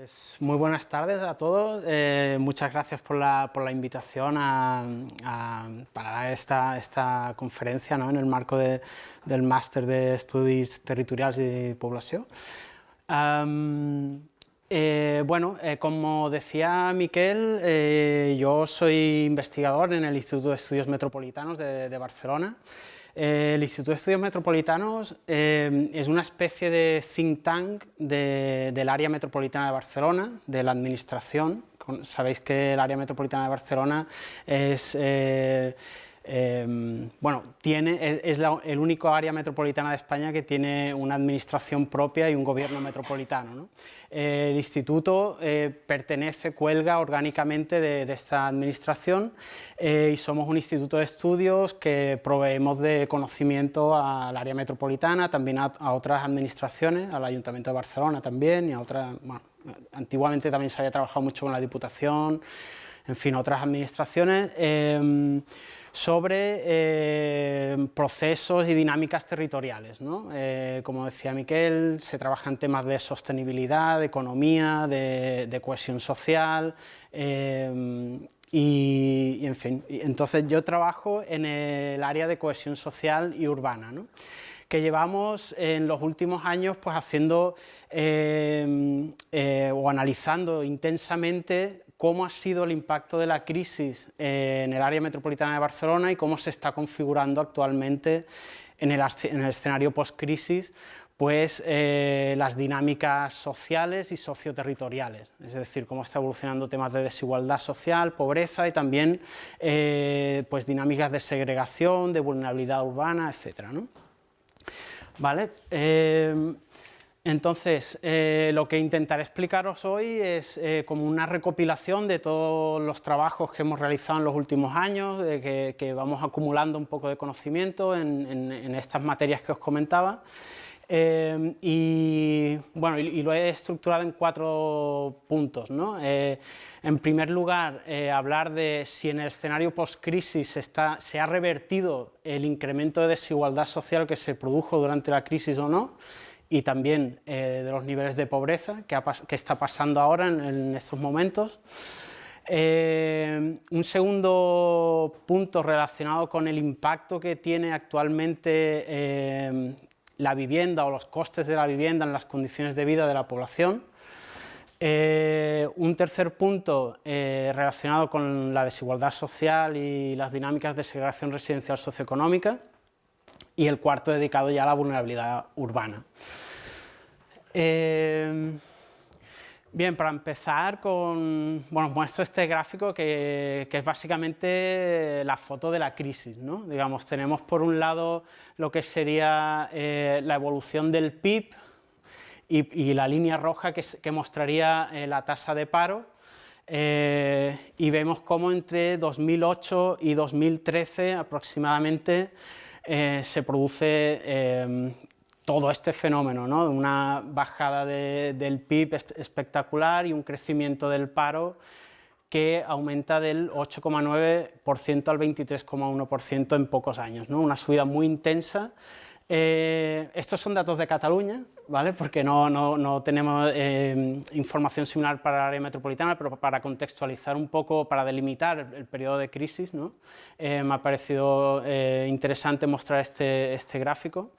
Pues muy buenas tardes a todos. Muchas gracias por la invitación para dar esta conferencia, ¿no?, en el marco del Máster de Estudis Territorials i Població. Como decía Miquel, yo soy investigador en el Instituto de Estudios Metropolitanos de Barcelona. El Instituto de Estudios Metropolitanos es una especie de think tank del área metropolitana de Barcelona, de la administración. Sabéis que el área metropolitana de Barcelona es el único área metropolitana de España que tiene una administración propia y un gobierno metropolitano, ¿no? El instituto cuelga orgánicamente de esta administración y somos un instituto de estudios que proveemos de conocimiento al área metropolitana, también a otras administraciones, al Ayuntamiento de Barcelona también y a otras. Bueno, antiguamente también se había trabajado mucho con la Diputación, en fin, otras administraciones, sobre procesos y dinámicas territoriales, ¿no? Como decía Miquel, se trabaja en temas de sostenibilidad, de economía, de cohesión social, y en fin, entonces yo trabajo en el área de cohesión social y urbana, ¿no?, que llevamos en los últimos años pues haciendo o analizando intensamente cómo ha sido el impacto de la crisis en el área metropolitana de Barcelona y cómo se está configurando actualmente en el escenario post-crisis, pues las dinámicas sociales y socioterritoriales, es decir, cómo está evolucionando temas de desigualdad social, pobreza y también pues dinámicas de segregación, de vulnerabilidad urbana, etcétera, ¿no? Vale, entonces lo que intentaré explicaros hoy es como una recopilación de todos los trabajos que hemos realizado en los últimos años, que vamos acumulando un poco de conocimiento en estas materias que os comentaba. Y lo he estructurado en 4 puntos, ¿no? En primer lugar, hablar de si en el escenario post-crisis se ha revertido el incremento de desigualdad social que se produjo durante la crisis o no, y también de los niveles de pobreza que está pasando ahora en estos momentos. Un segundo punto relacionado con el impacto que tiene actualmente la vivienda o los costes de la vivienda en las condiciones de vida de la población. Un tercer punto relacionado con la desigualdad social y las dinámicas de segregación residencial socioeconómica, y el cuarto dedicado ya a la vulnerabilidad urbana. Bien, para empezar muestro este gráfico que es básicamente la foto de la crisis, ¿no? Digamos, tenemos por un lado lo que sería la evolución del PIB y la línea roja que mostraría la tasa de paro, y vemos cómo entre 2008 y 2013 aproximadamente se produce todo este fenómeno, ¿no?, una bajada del PIB espectacular y un crecimiento del paro que aumenta del 8,9% al 23,1% en pocos años, ¿no?, una subida muy intensa. Estos son datos de Cataluña, ¿vale?, porque no tenemos información similar para el área metropolitana, pero para contextualizar un poco, para delimitar el periodo de crisis, ¿no?, me ha parecido interesante mostrar este gráfico.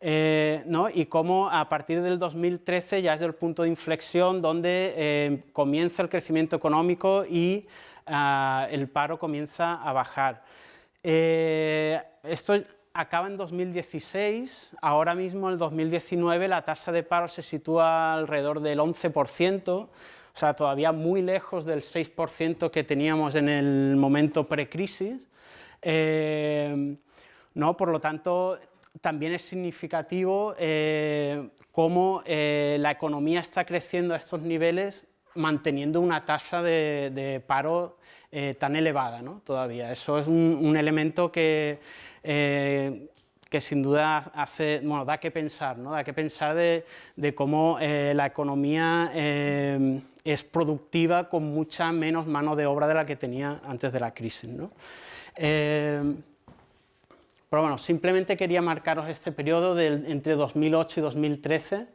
Y cómo a partir del 2013 ya es el punto de inflexión donde comienza el crecimiento económico y el paro comienza a bajar. Esto acaba en 2016, ahora mismo en 2019 la tasa de paro se sitúa alrededor del 11%, o sea, todavía muy lejos del 6% que teníamos en el momento precrisis, ¿no? Por lo tanto, también es significativo cómo la economía está creciendo a estos niveles manteniendo una tasa de paro tan elevada, ¿no?, todavía. Eso es un elemento que sin duda da que pensar, ¿no?, da que pensar de cómo la economía es productiva con mucha menos mano de obra de la que tenía antes de la crisis, ¿no? Pero bueno, simplemente quería marcaros este periodo entre 2008 y 2013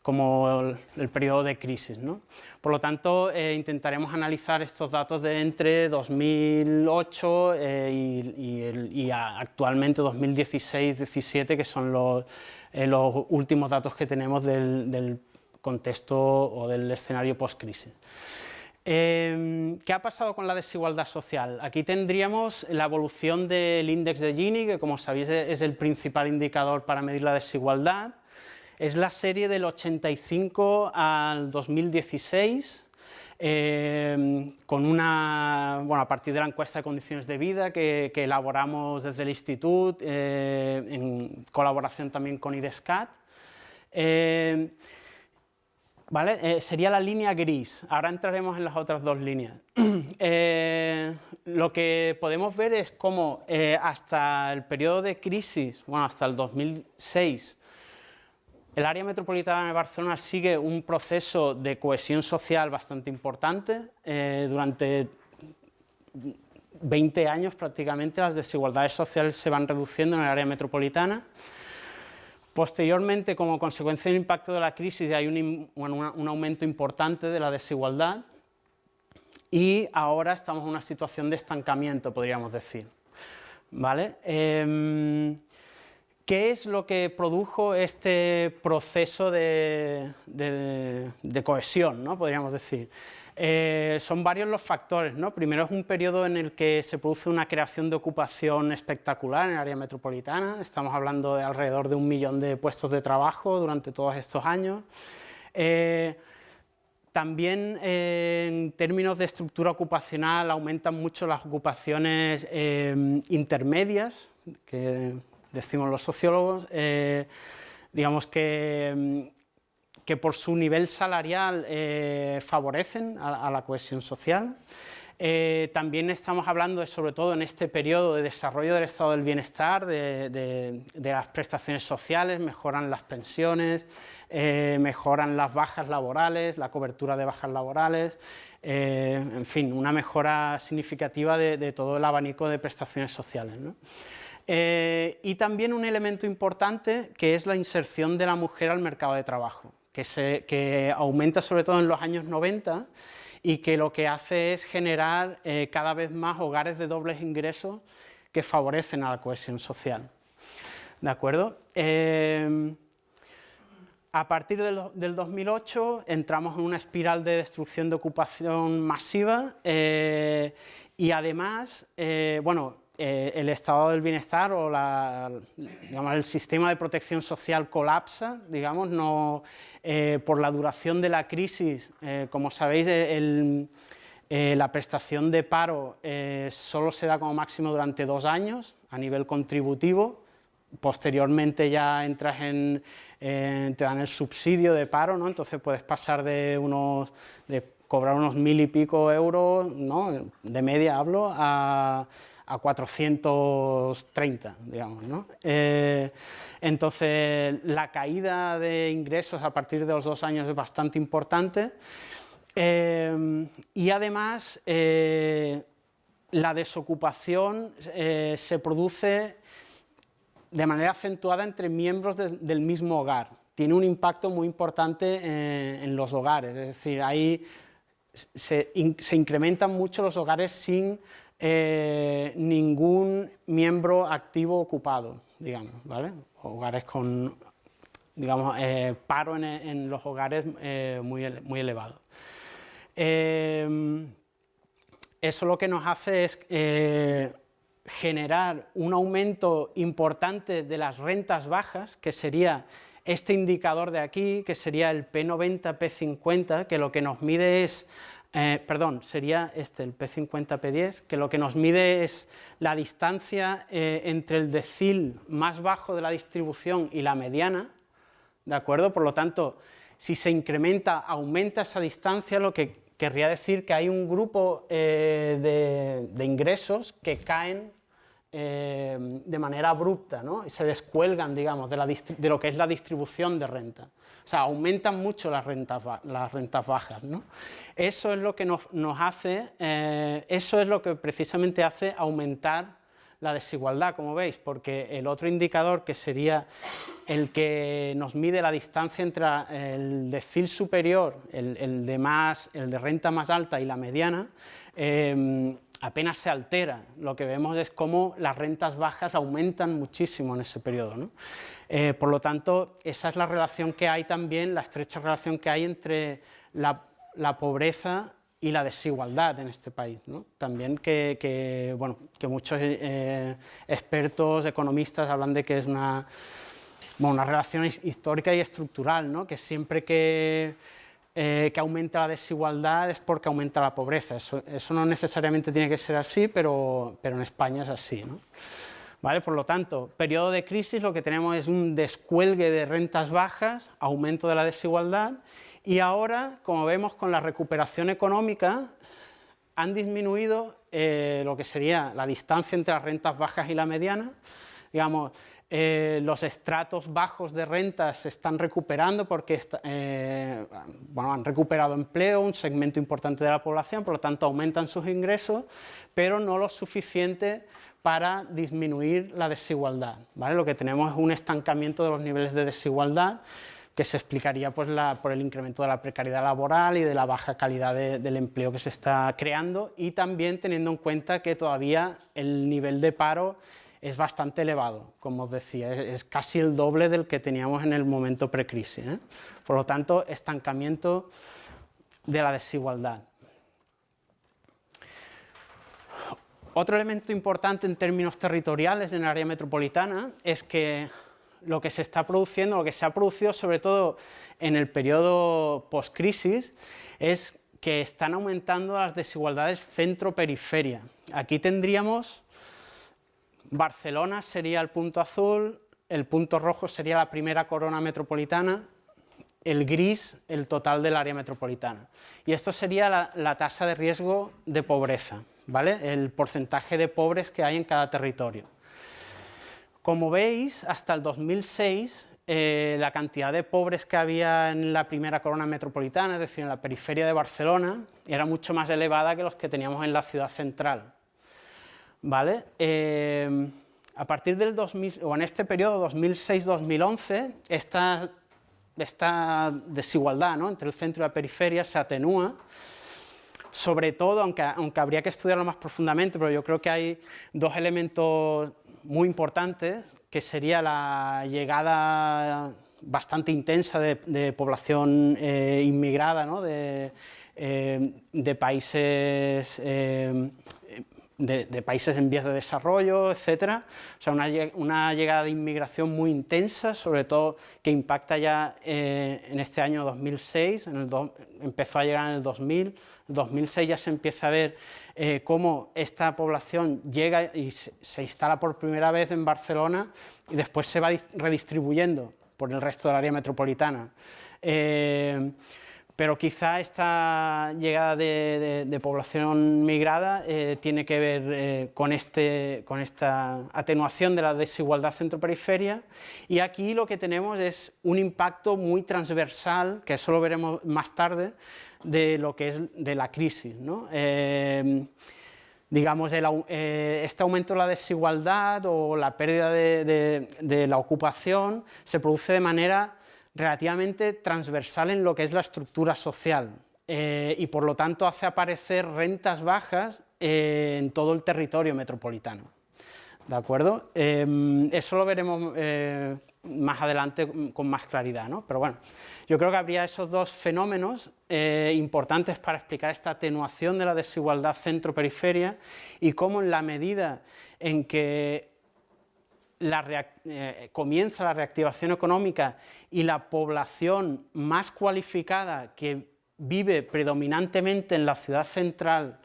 como el periodo de crisis, ¿no? Por lo tanto, intentaremos analizar estos datos de entre 2008 y actualmente 2016-17, que son los últimos datos que tenemos del contexto o del escenario post-crisis. ¿Qué ha pasado con la desigualdad social? Aquí tendríamos la evolución del índice de Gini, que como sabéis es el principal indicador para medir la desigualdad. Es la serie del 85 al 2016, con a partir de la encuesta de condiciones de vida que elaboramos desde el Instituto, en colaboración también con IDESCAT. ¿Vale? Sería la línea gris. Ahora entraremos en las otras dos líneas. Lo que podemos ver es cómo hasta el periodo de crisis, hasta el 2006, el área metropolitana de Barcelona sigue un proceso de cohesión social bastante importante. Durante 20 años prácticamente las desigualdades sociales se van reduciendo en el área metropolitana. Posteriormente, como consecuencia del impacto de la crisis, hay un aumento importante de la desigualdad y ahora estamos en una situación de estancamiento, podríamos decir. ¿Vale? ¿Qué es lo que produjo este proceso de cohesión, ¿no? Podríamos decir? Son varios los factores, ¿no? Primero es un periodo en el que se produce una creación de ocupación espectacular en el área metropolitana. Estamos hablando de alrededor de 1 millón de puestos de trabajo durante todos estos años. También en términos de estructura ocupacional aumentan mucho las ocupaciones intermedias, que decimos los sociólogos, digamos que por su nivel salarial favorecen a la cohesión social. También estamos hablando, sobre todo en este periodo de desarrollo del estado del bienestar, de las prestaciones sociales, mejoran las pensiones, mejoran las bajas laborales, la cobertura de bajas laborales, en fin, una mejora significativa de todo el abanico de prestaciones sociales, ¿no? Y también un elemento importante que es la inserción de la mujer al mercado de trabajo, que aumenta sobre todo en los años 90 y que lo que hace es generar cada vez más hogares de dobles ingresos que favorecen a la cohesión social. ¿De acuerdo? A partir del 2008 entramos en una espiral de destrucción de ocupación masiva y además, el estado del bienestar o digamos, el sistema de protección social colapsa, digamos, por la duración de la crisis. Como sabéis, la prestación de paro solo se da como máximo durante 2 años a nivel contributivo. Posteriormente ya entras te dan el subsidio de paro, ¿no? Entonces puedes pasar de cobrar unos 1000 y pico euros, ¿no? De media hablo, a 430, digamos, ¿no? Entonces la caída de ingresos a partir de los 2 años es bastante importante y además la desocupación se produce de manera acentuada entre miembros del mismo hogar. Tiene un impacto muy importante en los hogares, es decir, ahí se incrementan mucho los hogares sin ningún miembro activo ocupado, digamos, ¿vale? Hogares con, digamos, paro en los hogares muy elevado. Eso lo que nos hace es generar un aumento importante de las rentas bajas, que sería este indicador de aquí, que sería el P90, P50, que lo que nos mide es, sería el P50, P10, que lo que nos mide es la distancia entre el decil más bajo de la distribución y la mediana, ¿de acuerdo? Por lo tanto, si se incrementa, aumenta esa distancia, lo que querría decir que hay un grupo de ingresos que caen de manera abrupta, ¿no? Y se descuelgan, digamos, de lo que es la distribución de renta. O sea, aumentan mucho las rentas bajas, ¿no? Eso es lo que nos hace, eso es lo que precisamente hace aumentar la desigualdad, como veis, porque el otro indicador, que sería el que nos mide la distancia entre el decil superior, el de renta más alta y la mediana, apenas se altera. Lo que vemos es cómo las rentas bajas aumentan muchísimo en ese periodo, ¿no? Por lo tanto, esa es la relación que hay también, la estrecha relación que hay entre la pobreza y la desigualdad en este país, ¿no? También que muchos expertos, economistas hablan de que es una relación histórica y estructural, ¿no? Que siempre que aumenta la desigualdad es porque aumenta la pobreza. Eso no necesariamente tiene que ser así, pero en España es así, ¿no? ¿Vale? Por lo tanto, periodo de crisis, lo que tenemos es un descuelgue de rentas bajas, aumento de la desigualdad, y ahora, como vemos, con la recuperación económica han disminuido lo que sería la distancia entre las rentas bajas y la mediana. Digamos, los estratos bajos de rentas se están recuperando porque han recuperado empleo, un segmento importante de la población, por lo tanto aumentan sus ingresos, pero no lo suficiente para disminuir la desigualdad, ¿vale? Lo que tenemos es un estancamiento de los niveles de desigualdad, que se explicaría pues, por el incremento de la precariedad laboral y de la baja calidad del empleo que se está creando, y también teniendo en cuenta que todavía el nivel de paro es bastante elevado, como os decía, es casi el doble del que teníamos en el momento precrisis, ¿eh? Por lo tanto, estancamiento de la desigualdad. Otro elemento importante en términos territoriales en el área metropolitana es que lo que se está produciendo, lo que se ha producido sobre todo en el periodo post-crisis, es que están aumentando las desigualdades centro-periferia. Aquí tendríamos Barcelona sería el punto azul, el punto rojo sería la primera corona metropolitana, el gris el total del área metropolitana. Y esto sería la tasa de riesgo de pobreza, ¿vale? El porcentaje de pobres que hay en cada territorio. Como veis, hasta el 2006, la cantidad de pobres que había en la primera corona metropolitana, es decir, en la periferia de Barcelona, era mucho más elevada que los que teníamos en la ciudad central, ¿vale? A partir del 2000, o en este periodo 2006-2011, esta desigualdad, ¿no?, entre el centro y la periferia se atenúa, sobre todo, aunque habría que estudiarlo más profundamente, pero yo creo que hay dos elementos muy importantes, que sería la llegada bastante intensa de población inmigrada, ¿no?, de países de países en vías de desarrollo, etcétera. O sea, una llegada de inmigración muy intensa, sobre todo que impacta ya en este año 2006, empezó a llegar en el 2000, en el 2006 ya se empieza a ver cómo esta población llega y se instala por primera vez en Barcelona y después se va redistribuyendo por el resto del área metropolitana. Pero quizá esta llegada de población migrada tiene que ver con esta atenuación de la desigualdad centro-periferia, y aquí lo que tenemos es un impacto muy transversal, que eso lo veremos más tarde, de lo que es de la crisis, ¿no? Digamos, este aumento de la desigualdad o la pérdida de la ocupación se produce de manera relativamente transversal en lo que es la estructura social, y por lo tanto hace aparecer rentas bajas en todo el territorio metropolitano, ¿de acuerdo? Eso lo veremos más adelante con más claridad, ¿no? Pero bueno, yo creo que habría esos dos fenómenos importantes para explicar esta atenuación de la desigualdad centro-periferia, y cómo en la medida en que comienza la reactivación económica y la población más cualificada que vive predominantemente en la ciudad central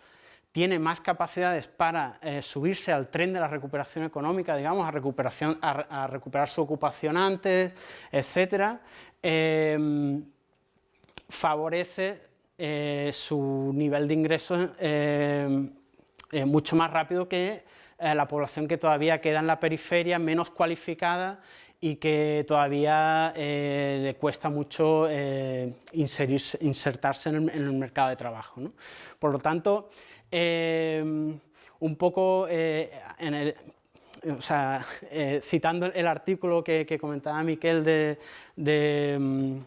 tiene más capacidades para subirse al tren de la recuperación económica, digamos, a recuperar su ocupación antes, etcétera, favorece su nivel de ingresos mucho más rápido que la población que todavía queda en la periferia, menos cualificada, y que todavía le cuesta mucho insertarse en el mercado de trabajo, ¿no? Por lo tanto, un poco o sea, citando el artículo que comentaba Miquel que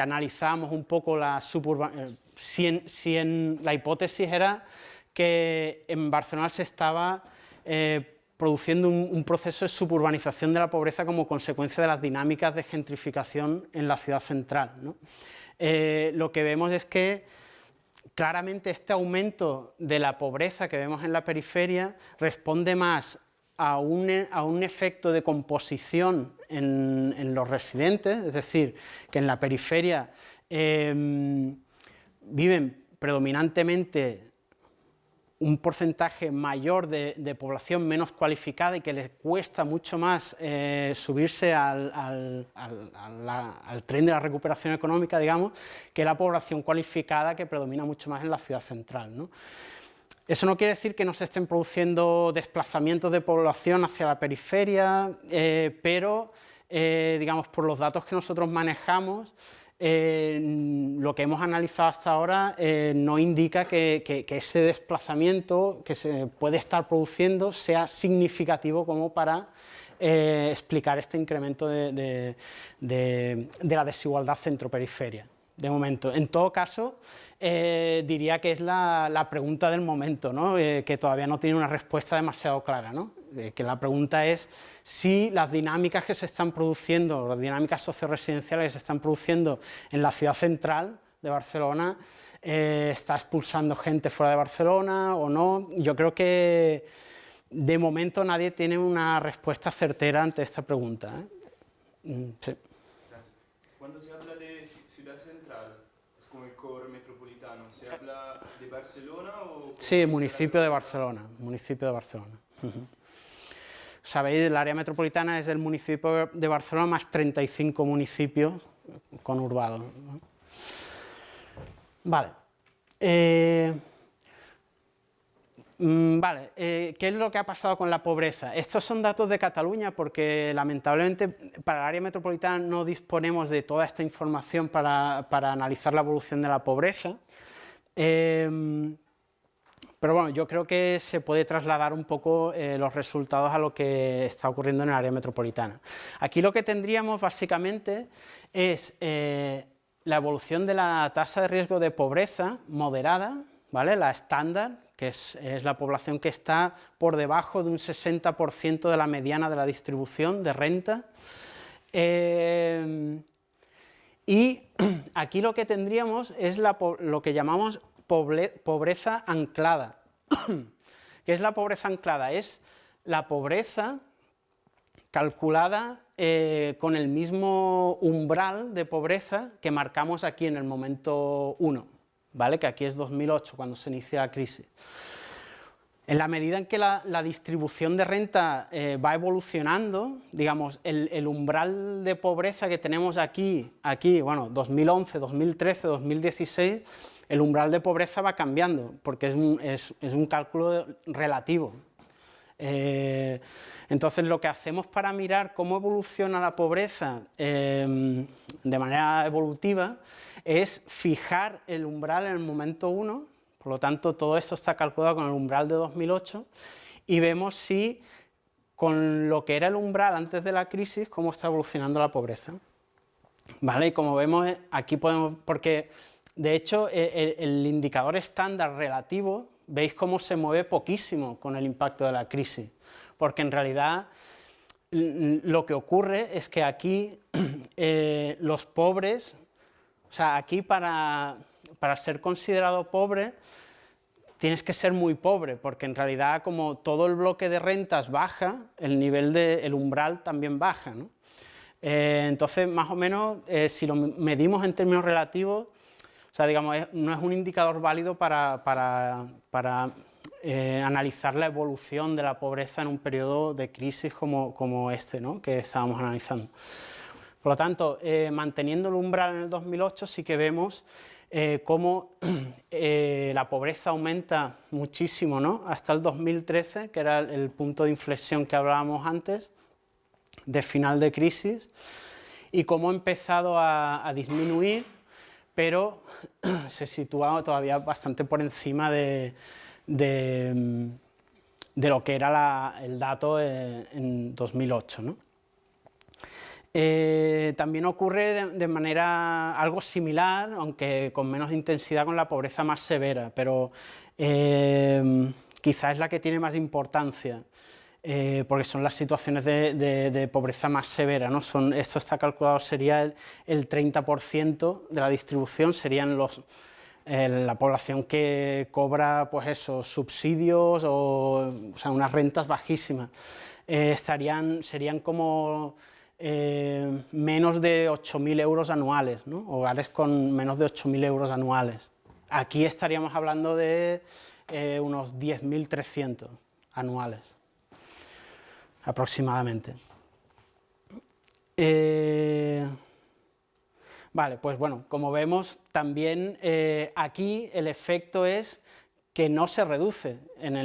analizamos un poco la suburbanización, la hipótesis era que en Barcelona se estaba produciendo un proceso de suburbanización de la pobreza como consecuencia de las dinámicas de gentrificación en la ciudad central, ¿no? Lo que vemos es que claramente este aumento de la pobreza que vemos en la periferia responde más a un efecto de composición en los residentes, es decir, que en la periferia viven predominantemente un porcentaje mayor de población menos cualificada y que les cuesta mucho más subirse al tren de la recuperación económica, digamos, que la población cualificada que predomina mucho más en la ciudad central, ¿no? Eso no quiere decir que no se estén produciendo desplazamientos de población hacia la periferia, pero, digamos, por los datos que nosotros manejamos, lo que hemos analizado hasta ahora no indica que ese desplazamiento que se puede estar produciendo sea significativo como para explicar este incremento de la desigualdad centro-periferia. De momento, en todo caso, diría que es la pregunta del momento, ¿no? Que todavía no tiene una respuesta demasiado clara, ¿no? Que la pregunta es si las dinámicas que se están produciendo, las dinámicas socioresidenciales que se están produciendo en la ciudad central de Barcelona, está expulsando gente fuera de Barcelona o no. Yo creo que de momento nadie tiene una respuesta certera ante esta pregunta, ¿eh? Sí. Gracias. Cuando se habla de ciudad central, es como el core metropolitano, ¿se habla de Barcelona o...? Sí, municipio de Barcelona, municipio de Barcelona. Sabéis, el área metropolitana es el municipio de Barcelona más 35 municipios conurbados, ¿no? Vale. ¿Qué es lo que ha pasado con la pobreza? Estos son datos de Cataluña porque lamentablemente para el área metropolitana no disponemos de toda esta información para analizar la evolución de la pobreza. Pero bueno, yo creo que se puede trasladar un poco los resultados a lo que está ocurriendo en el área metropolitana. Aquí lo que tendríamos básicamente es la evolución de la tasa de riesgo de pobreza moderada, ¿vale? La estándar, que es la población que está por debajo de un 60% de la mediana de la distribución de renta. Y aquí lo que tendríamos es lo que llamamos pobreza anclada. ¿Qué es la pobreza anclada? Es la pobreza calculada con el mismo umbral de pobreza que marcamos aquí en el momento 1, ¿vale? Que aquí es 2008, cuando se inicia la crisis. En la medida en que la distribución de renta va evolucionando, digamos, el umbral de pobreza que tenemos aquí, bueno, 2011, 2013, 2016, el umbral de pobreza va cambiando, porque es un cálculo relativo. Entonces, lo que hacemos para mirar cómo evoluciona la pobreza de manera evolutiva es fijar el umbral en el momento 1, por lo tanto, todo esto está calculado con el umbral de 2008 y vemos si con lo que era el umbral antes de la crisis, cómo está evolucionando la pobreza. ¿Vale? Y como vemos, aquí podemos, porque de hecho el indicador estándar relativo, veis cómo se mueve poquísimo con el impacto de la crisis, porque en realidad lo que ocurre es que aquí los pobres, o sea, aquí para ser considerado pobre tienes que ser muy pobre, porque en realidad como todo el bloque de rentas baja, el umbral también baja, ¿no? Entonces, más o menos, si lo medimos en términos relativos, o sea, digamos, no es un indicador válido para analizar la evolución de la pobreza en un periodo de crisis como este, ¿no? Que estábamos analizando. Por lo tanto, manteniendo el umbral en el 2008, sí que vemos cómo la pobreza aumenta muchísimo, ¿no? Hasta el 2013, que era el punto de inflexión que hablábamos antes, de final de crisis, y cómo ha empezado a disminuir, pero se sitúa todavía bastante por encima de de lo que era el dato en 2008, ¿no? También ocurre de manera algo similar, aunque con menos intensidad, con la pobreza más severa, pero quizás es la que tiene más importancia, porque son las situaciones de pobreza más severa, ¿no? Esto está calculado, sería el 30% de la distribución, serían la población que cobra, pues eso, subsidios o sea, unas rentas bajísimas. Serían como menos de 8.000 euros anuales, ¿no? Hogares con menos de 8.000 euros anuales. Aquí estaríamos hablando de unos 10.300 anuales, aproximadamente. Vale, pues bueno, como vemos, también aquí el efecto es que no se reduce en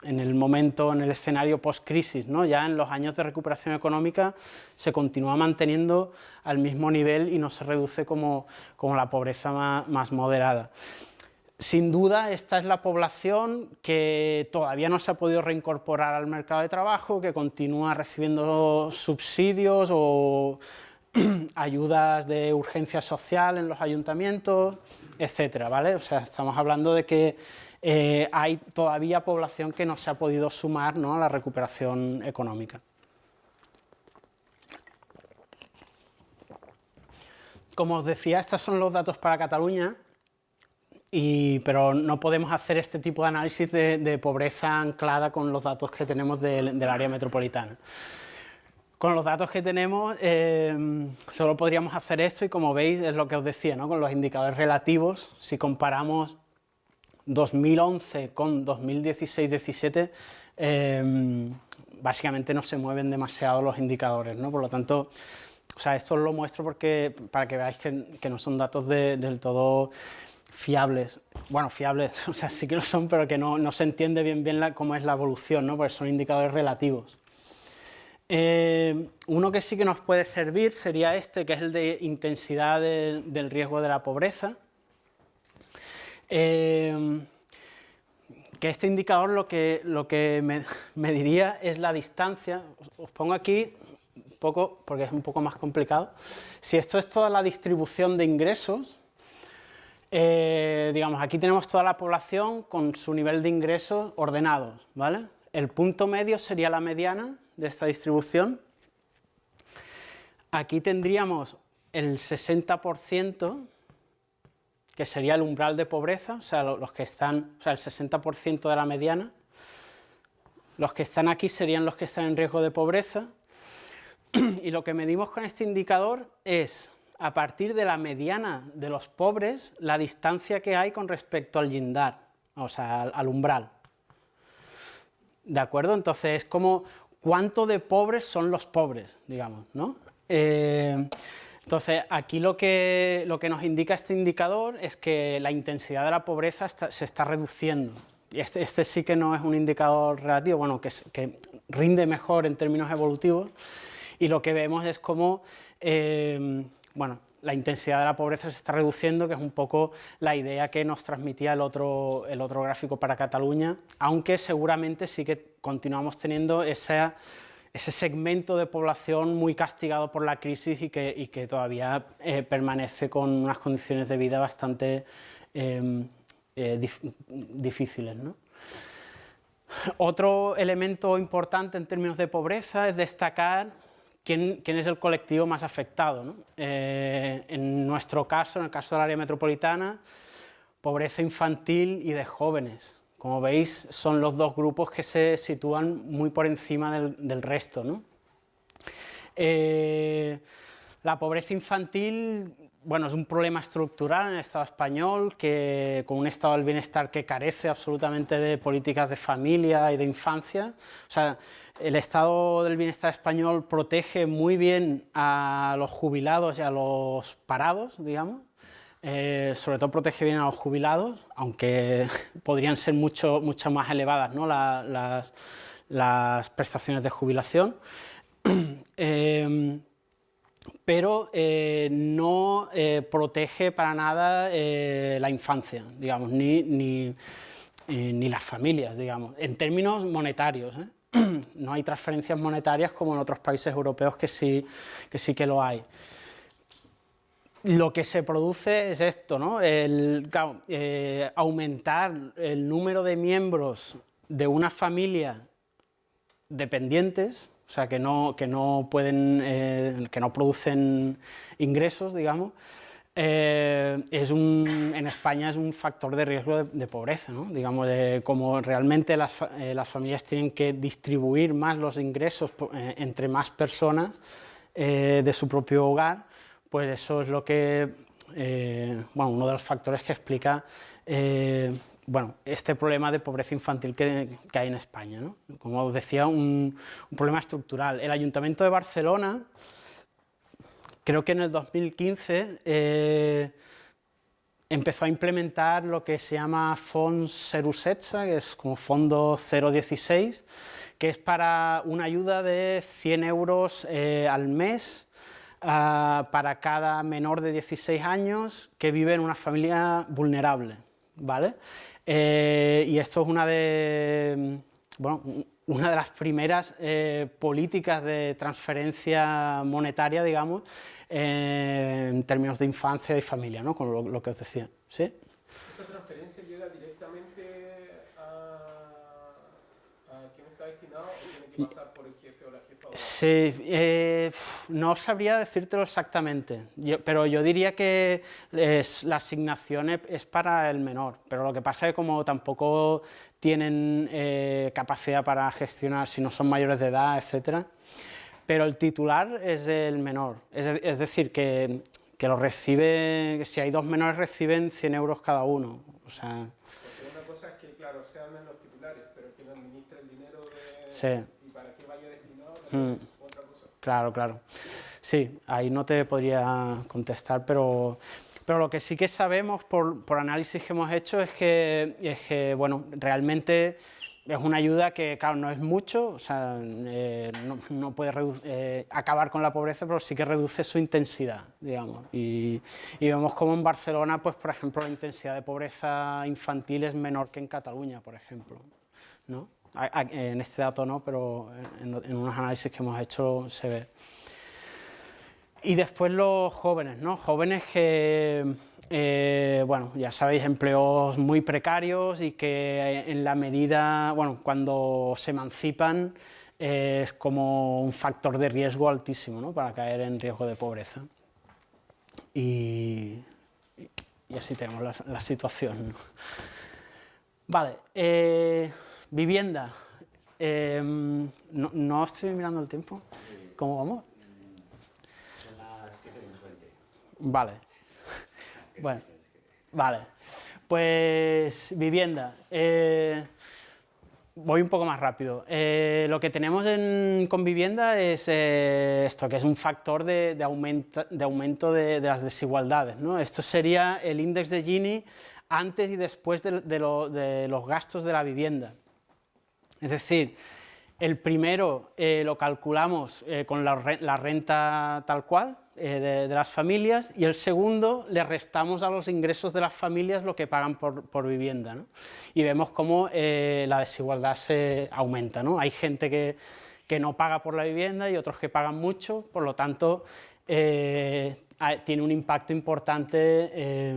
el momento, en el escenario post-crisis, ¿no? Ya en los años de recuperación económica se continúa manteniendo al mismo nivel y no se reduce como la pobreza más moderada. Sin duda, esta es la población que todavía no se ha podido reincorporar al mercado de trabajo, que continúa recibiendo subsidios o ayudas de urgencia social en los ayuntamientos, etcétera, ¿vale? O sea, estamos hablando de que hay todavía población que no se ha podido sumar, ¿no?, a la recuperación económica. Como os decía, estos son los datos para Cataluña, pero no podemos hacer este tipo de análisis de pobreza anclada con los datos que tenemos del área metropolitana. Con los datos que tenemos solo podríamos hacer esto y, como veis, es lo que os decía, ¿no?, con los indicadores relativos. Si comparamos 2011 con 2016-17, básicamente no se mueven demasiado los indicadores, ¿no? Por lo tanto, o sea, esto os lo muestro para que veáis que no son datos del todo fiables. Bueno, fiables, o sea, sí que lo son, pero que no se entiende bien cómo es la evolución, ¿no?, porque son indicadores relativos. Uno que sí que nos puede servir sería este, que es el de intensidad del riesgo de la pobreza. Que este indicador lo que me diría es la distancia. Os pongo aquí un poco, porque es un poco más complicado. Si esto es toda la distribución de ingresos, digamos, aquí tenemos toda la población con su nivel de ingresos ordenados, ¿vale? El punto medio sería la mediana de esta distribución. Aquí tendríamos el 60%, que sería el umbral de pobreza, o sea, los que están, o sea, el 60% de la mediana. Los que están aquí serían los que están en riesgo de pobreza. Y lo que medimos con este indicador es, a partir de la mediana de los pobres, la distancia que hay con respecto al llindar, o sea, al umbral. ¿De acuerdo? Entonces, es como cuánto de pobres son los pobres, digamos, ¿no? Entonces, aquí lo que nos indica este indicador es que la intensidad de la pobreza se está reduciendo. Y este sí que no es un indicador relativo, bueno, que rinde mejor en términos evolutivos, y lo que vemos es cómo, bueno, la intensidad de la pobreza se está reduciendo, que es un poco la idea que nos transmitía el otro gráfico para Cataluña, aunque seguramente sí que continuamos teniendo ese segmento de población muy castigado por la crisis y que todavía permanece con unas condiciones de vida bastante difíciles, ¿no? Otro elemento importante en términos de pobreza es destacar quién es el colectivo más afectado, ¿no? En nuestro caso, en el caso del área metropolitana, pobreza infantil y de jóvenes. Como veis, son los dos grupos que se sitúan muy por encima del resto, ¿no? La pobreza infantil, bueno, es un problema estructural en el Estado español, con un estado del bienestar que carece absolutamente de políticas de familia y de infancia. O sea, el estado del bienestar español protege muy bien a los jubilados y a los parados, digamos. Sobre todo protege bien a los jubilados, aunque podrían ser mucho más elevadas, ¿no?, las prestaciones de jubilación. Pero no protege para nada la infancia, digamos, ni ni las familias, digamos, en términos monetarios, ¿eh? No hay transferencias monetarias como en otros países europeos que sí que lo hay. Lo que se produce es esto, ¿no? Claro, aumentar el número de miembros de una familia dependientes, o sea, que no producen ingresos, digamos, en España es un factor de riesgo de pobreza, ¿no? Digamos, como realmente las familias tienen que distribuir más los ingresos entre más personas de su propio hogar, pues eso es lo que, bueno, uno de los factores que explica bueno, este problema de pobreza infantil que hay en España, ¿no? Como os decía, un problema estructural. El Ayuntamiento de Barcelona, creo que en el 2015 empezó a implementar lo que se llama Fons Zero-Setze, que es como Fondo 016, que es para una ayuda de 100 euros al mes para cada menor de 16 años que vive en una familia vulnerable, ¿vale? Y esto es una de las primeras políticas de transferencia monetaria, digamos, en términos de infancia y familia, ¿no? Con lo que os decía, ¿sí? ¿Esa transferencia llega directamente a quien está destinado o tiene que pasar por el jefe o la jefa? Sí, no sabría decírtelo exactamente, pero yo diría que la asignación es para el menor, pero lo que pasa es que como tampoco tienen capacidad para gestionar si no son mayores de edad, etcétera, pero el titular es el menor, es decir, que lo recibe, si hay dos menores reciben 100 euros cada uno, o sea... Porque una cosa es que, claro, sean los titulares, pero quien administra el dinero Sí. y para qué vaya destinado es otra cosa. Claro, claro. Sí, ahí no te podría contestar, pero lo que sí que sabemos por análisis que hemos hecho es que bueno, realmente es una ayuda que, claro, no es mucho, o sea, no puede acabar con la pobreza, pero sí que reduce su intensidad, digamos. Y vemos como en Barcelona, pues, por ejemplo, la intensidad de pobreza infantil es menor que en Cataluña, por ejemplo, ¿no? En este dato no, pero en unos análisis que hemos hecho se ve. Y después los jóvenes, ¿no? Jóvenes que, bueno, ya sabéis, empleos muy precarios y que en la medida, bueno, cuando se emancipan es como un factor de riesgo altísimo, ¿no? Para caer en riesgo de pobreza. Y así tenemos la situación, ¿no? Vale, vivienda. No estoy mirando el tiempo. ¿Cómo vamos? Son las 7:20. Vale. Bueno, vale. Pues vivienda. Voy un poco más rápido. Lo que tenemos con vivienda es esto, que es un factor de aumento de las desigualdades, ¿no? Esto sería el índice de Gini antes y después de los gastos de la vivienda. Es decir, el primero lo calculamos con la renta tal cual de las familias y el segundo le restamos a los ingresos de las familias lo que pagan por vivienda, ¿no? Y vemos cómo la desigualdad se aumenta, ¿no? Hay gente que no paga por la vivienda y otros que pagan mucho, por lo tanto tiene un impacto importante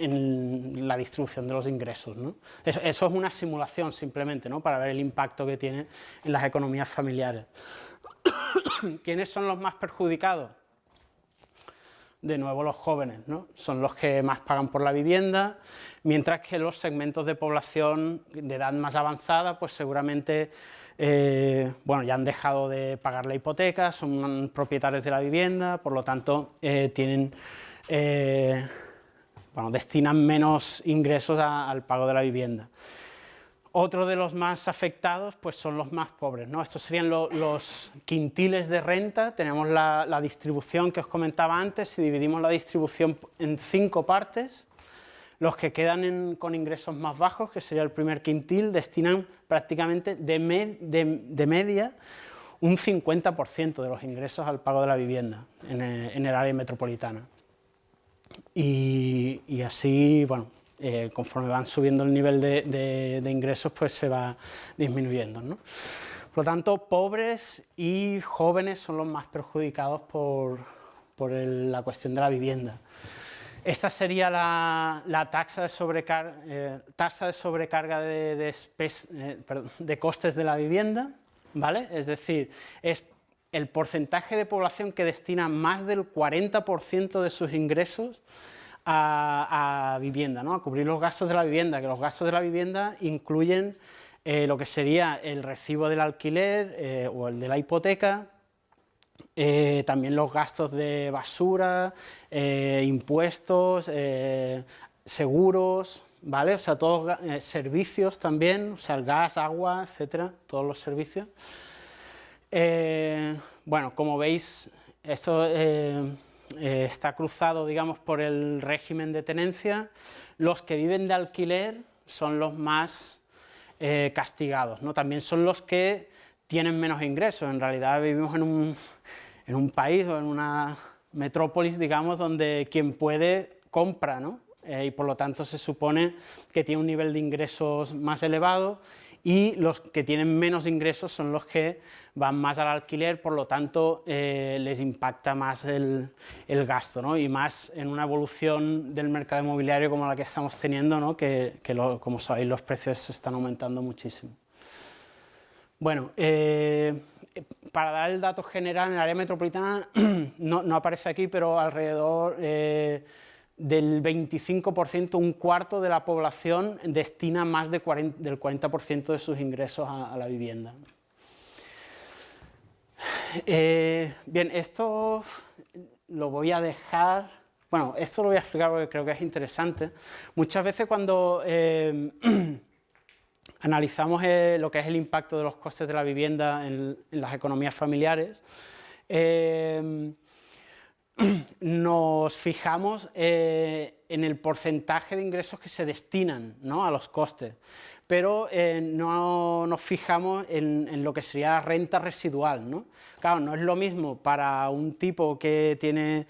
en la distribución de los ingresos, ¿no? Eso es una simulación simplemente, ¿no? Para ver el impacto que tiene en las economías familiares. ¿Quiénes son los más perjudicados? De nuevo los jóvenes, ¿no? Son los que más pagan por la vivienda, mientras que los segmentos de población de edad más avanzada, pues seguramente bueno, ya han dejado de pagar la hipoteca, son propietarios de la vivienda, por lo tanto tienen... bueno, destinan menos ingresos al pago de la vivienda. Otro de los más afectados pues son los más pobres, ¿no? Estos serían los quintiles de renta. Tenemos la distribución que os comentaba antes. Si dividimos la distribución en 5 partes, los que quedan con ingresos más bajos, que sería el primer quintil, destinan prácticamente de media un 50% de los ingresos al pago de la vivienda en el área metropolitana. Y así, bueno, conforme van subiendo el nivel de ingresos, pues se va disminuyendo, ¿no? Por lo tanto, pobres y jóvenes son los más perjudicados por la cuestión de la vivienda. Esta sería la tasa de sobrecarga de costes de la vivienda, ¿vale? Es decir, es el porcentaje de población que destina más del 40% de sus ingresos a vivienda, ¿no? A cubrir los gastos de la vivienda, que los gastos de la vivienda incluyen lo que sería el recibo del alquiler o el de la hipoteca, también los gastos de basura, impuestos, seguros, ¿vale? O sea, todos servicios también, o sea, el gas, agua, etcétera, todos los servicios. Bueno, como veis, esto está cruzado, digamos, por el régimen de tenencia. Los que viven de alquiler son los más castigados, ¿no? También son los que tienen menos ingresos. En realidad vivimos en un país o en una metrópolis, digamos, donde quien puede compra, ¿no? Y por lo tanto se supone que tiene un nivel de ingresos más elevado, y los que tienen menos ingresos son los que van más al alquiler, por lo tanto les impacta más el gasto, ¿no? Y más en una evolución del mercado inmobiliario como la que estamos teniendo, ¿no? Como sabéis, los precios se están aumentando muchísimo. Bueno, para dar el dato general, en el área metropolitana no aparece aquí, pero alrededor del 25%, un cuarto de la población destina más del 40% de sus ingresos a la vivienda. Bien, esto lo voy a dejar, bueno, esto lo voy a explicar porque creo que es interesante. Muchas veces cuando analizamos lo que es el impacto de los costes de la vivienda en las economías familiares, nos fijamos en el porcentaje de ingresos que se destinan, ¿no? A los costes, pero no nos fijamos en lo que sería la renta residual, ¿no? Claro, no es lo mismo para un tipo que tiene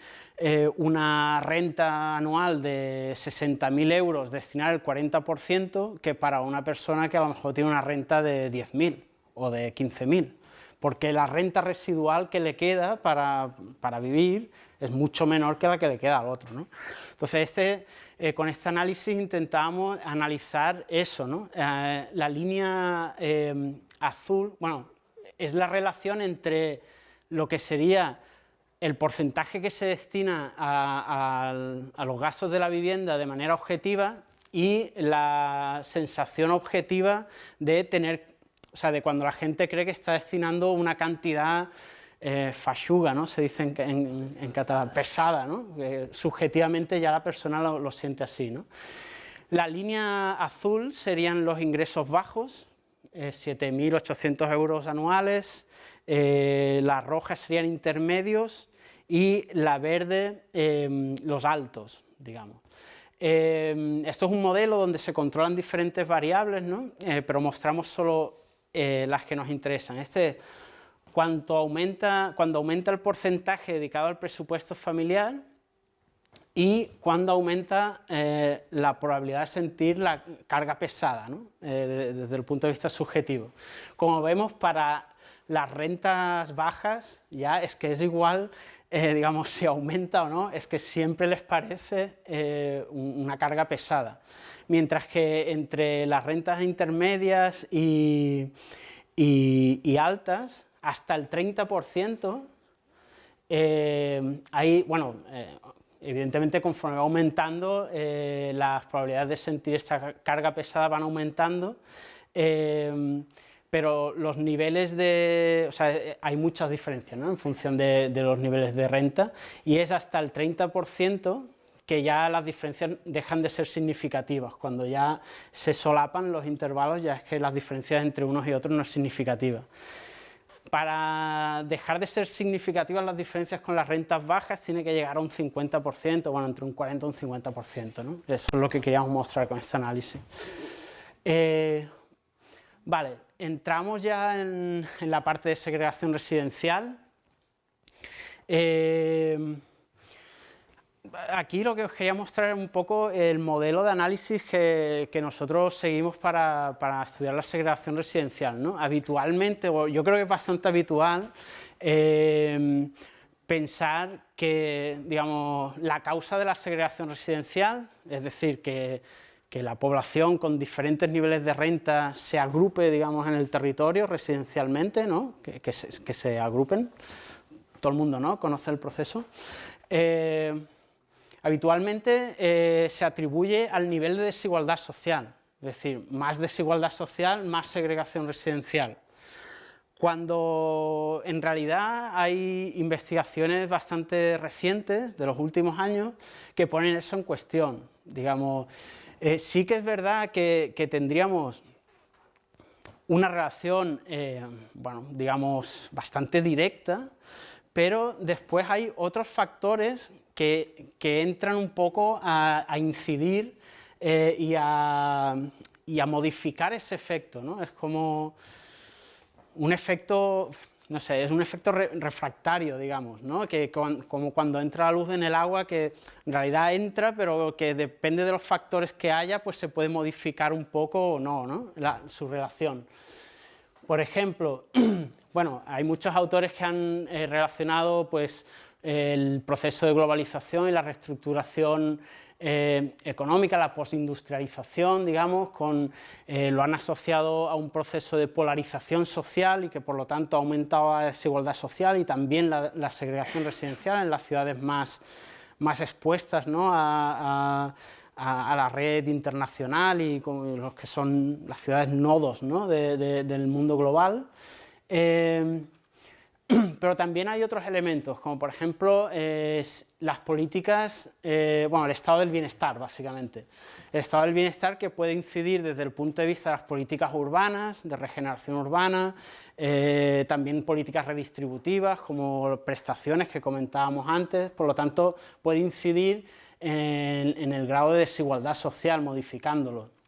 una renta anual de 60.000 euros destinar el 40% que para una persona que a lo mejor tiene una renta de 10.000 o de 15.000, porque la renta residual que le queda para vivir es mucho menor que la que le queda al otro, ¿no? Entonces, con este análisis intentamos analizar eso, ¿no? La línea azul, bueno, es la relación entre lo que sería el porcentaje que se destina a los gastos de la vivienda de manera objetiva y la sensación objetiva de tener, o sea, de cuando la gente cree que está destinando una cantidad feixuga, ¿no? Se dice en catalán, pesada, ¿no? Subjetivamente ya la persona lo siente así, ¿no? La línea azul serían los ingresos bajos, 7.800 euros anuales, la roja serían intermedios y la verde los altos, digamos. Esto es un modelo donde se controlan diferentes variables, ¿no? Pero mostramos solo las que nos interesan. Cuando aumenta el porcentaje dedicado al presupuesto familiar y cuando aumenta la probabilidad de sentir la carga pesada, ¿no? Desde el punto de vista subjetivo. Como vemos, para las rentas bajas ya es que es igual, digamos, si aumenta o no, es que siempre les parece una carga pesada. Mientras que entre las rentas intermedias y altas, hasta el 30%, evidentemente conforme va aumentando, las probabilidades de sentir esta carga pesada van aumentando, pero los niveles o sea, hay muchas diferencias, ¿no? En función de los niveles de renta, y es hasta el 30% que ya las diferencias dejan de ser significativas. Cuando ya se solapan los intervalos, ya es que las diferencias entre unos y otros no es significativa. Para dejar de ser significativas las diferencias con las rentas bajas, tiene que llegar a un 50%, bueno, entre un 40 y un 50%, ¿no? Eso es lo que queríamos mostrar con este análisis. Vale, entramos ya en la parte de segregación residencial. Aquí lo que os quería mostrar es un poco el modelo de análisis que nosotros seguimos para estudiar la segregación residencial, ¿no? Habitualmente, o yo creo que es bastante habitual, pensar que, digamos, la causa de la segregación residencial, es decir, que la población con diferentes niveles de renta se agrupe, digamos, en el territorio residencialmente, ¿no? Que se agrupen. Todo el mundo, ¿no?, conoce el proceso. Habitualmente se atribuye al nivel de desigualdad social, es decir, más desigualdad social, más segregación residencial. Cuando en realidad hay investigaciones bastante recientes, de los últimos años, que ponen eso en cuestión. Digamos, sí que es verdad que tendríamos una relación, bueno, digamos, bastante directa, pero después hay otros factores que entran un poco a incidir y a modificar ese efecto, ¿no? Es como un efecto, no sé, es un efecto refractario, digamos, ¿no? Que como cuando entra la luz en el agua, que en realidad entra, pero que depende de los factores que haya, pues se puede modificar un poco o no, ¿no? Su relación. Por ejemplo, bueno, hay muchos autores que han relacionado, pues, el proceso de globalización y la reestructuración económica, la postindustrialización, digamos, lo han asociado a un proceso de polarización social y que por lo tanto ha aumentado la desigualdad social y también la segregación residencial en las ciudades más expuestas, ¿no?, a la red internacional y con los que son las ciudades nodos, ¿no?, del mundo global. Pero también hay otros elementos, como por ejemplo las políticas, bueno, el estado del bienestar, básicamente. El estado del bienestar que puede incidir desde el punto de vista de las políticas urbanas, de regeneración urbana, también políticas redistributivas, como prestaciones que comentábamos antes, por lo tanto puede incidir en el grado de desigualdad social, modificándolo.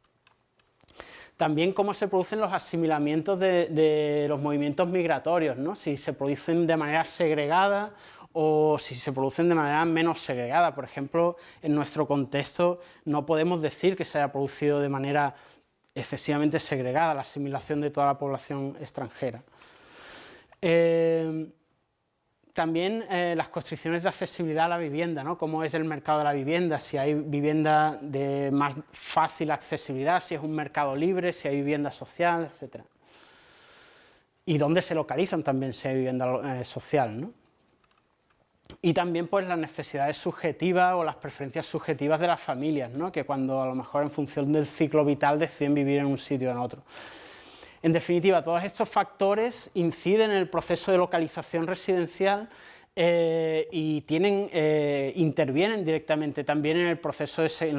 También cómo se producen los asimilamientos de los movimientos migratorios, ¿no? Si se producen de manera segregada o si se producen de manera menos segregada. Por ejemplo, en nuestro contexto no podemos decir que se haya producido de manera excesivamente segregada la asimilación de toda la población extranjera. También las constricciones de accesibilidad a la vivienda, ¿no? Cómo es el mercado de la vivienda, si hay vivienda de más fácil accesibilidad, si es un mercado libre, si hay vivienda social, etc. Y dónde se localizan también si hay vivienda social, ¿no? Y también, pues, las necesidades subjetivas o las preferencias subjetivas de las familias, ¿no?, que cuando a lo mejor en función del ciclo vital deciden vivir en un sitio o en otro. En definitiva, todos estos factores inciden en el proceso de localización residencial y intervienen directamente también en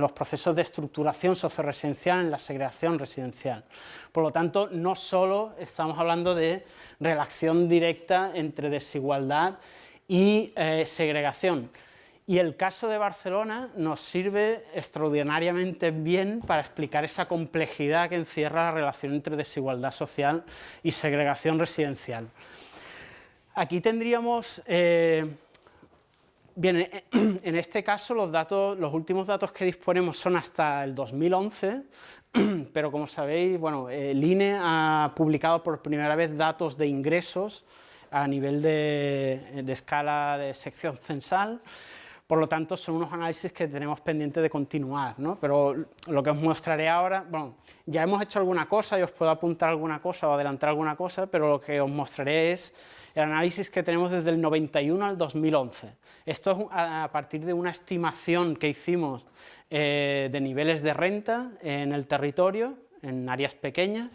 los procesos de estructuración socioresidencial, en la segregación residencial. Por lo tanto, no solo estamos hablando de relación directa entre desigualdad y segregación. Y el caso de Barcelona nos sirve extraordinariamente bien para explicar esa complejidad que encierra la relación entre desigualdad social y segregación residencial. Aquí tendríamos, bien, en este caso los últimos datos que disponemos son hasta el 2011, pero como sabéis, bueno, el INE ha publicado por primera vez datos de ingresos a nivel de escala de sección censal. Por lo tanto, son unos análisis que tenemos pendiente de continuar, ¿no? Pero lo que os mostraré ahora, bueno, ya hemos hecho alguna cosa y os puedo apuntar alguna cosa o adelantar alguna cosa, pero lo que os mostraré es el análisis que tenemos desde el 91 al 2011. Esto es a partir de una estimación que hicimos de niveles de renta en el territorio, en áreas pequeñas,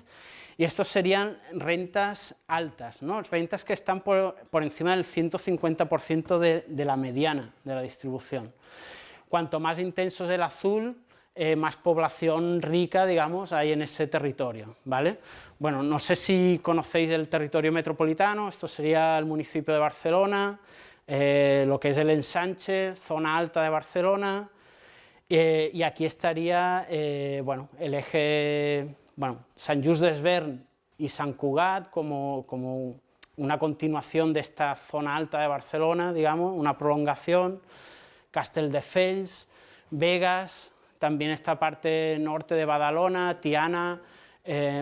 y estos serían rentas altas, ¿no?, rentas que están por encima del 150% de la mediana de la distribución. Cuanto más intenso es el azul, más población rica, digamos, hay en ese territorio, ¿vale? Bueno, no sé si conocéis el territorio metropolitano, esto sería el municipio de Barcelona, lo que es el ensanche, zona alta de Barcelona, y aquí estaría, bueno, el eje... Bueno, Sant Just Desvern y Sant Cugat como una continuación de esta zona alta de Barcelona, digamos, una prolongación, Castelldefels, Begas, también esta parte norte de Badalona, Tiana,